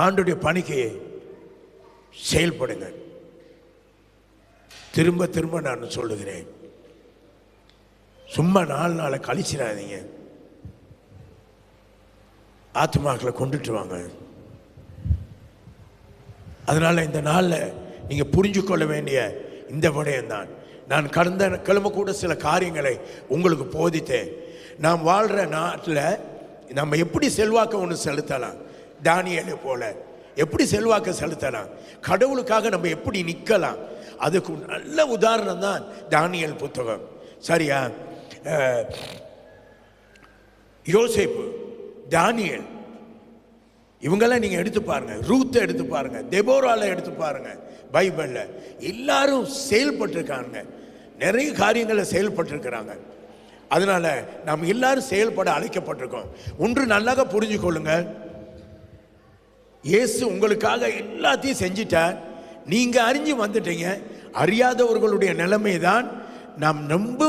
ஆண்டுடைய பணிக்கு செயல்படுங்க. திரும்ப திரும்ப நான் சொல்லுகிறேன், சும்மா 4 நாளை கழிச்சிடாதீங்க. ஆத்மாக்களை கொண்டுட்டு வாங்க. அதனால இந்த நாளில் நீங்கள் புரிஞ்சு கொள்ள வேண்டிய இந்த விடயம் தான். நான் கடந்த கிழமை கூட சில காரியங்களை உங்களுக்கு போதித்தேன். நாம் வாழ்கிற நாட்டில் நம்ம எப்படி செல்வாக்க ஒன்று செலுத்தலாம், தானியேலை போல எப்படி செல்வாக்க செலுத்தலாம், கடவுளுக்காக நம்ம எப்படி நிற்கலாம், அதுக்கு நல்ல உதாரணம் தான் தானியேல் புத்தகம். சரியா? யோசேப்பு, தானியேல், இவங்கெல்லாம் நீங்கள் எடுத்து பாருங்க. ரூத்தை எடுத்து பாருங்க, தெபோரால எடுத்து பாருங்க. பைபிளில் எல்லாரும் செயல்பட்டிருக்காங்க, நிறைய காரியங்களில் செயல்பட்டிருக்கிறாங்க. அதனால நாம் எல்லாரும் செயல்பட அழைக்கப்பட்டிருக்கோம். ஒன்று நல்லாக புரிஞ்சு கொள்ளுங்க, இயேசு உங்களுக்காக எல்லாத்தையும் செஞ்சிட்டார். நீங்க அறிஞ்சு வந்துட்டீங்க. அறியாதவர்களுடைய நிலைமை தான் நாம் ரொம்ப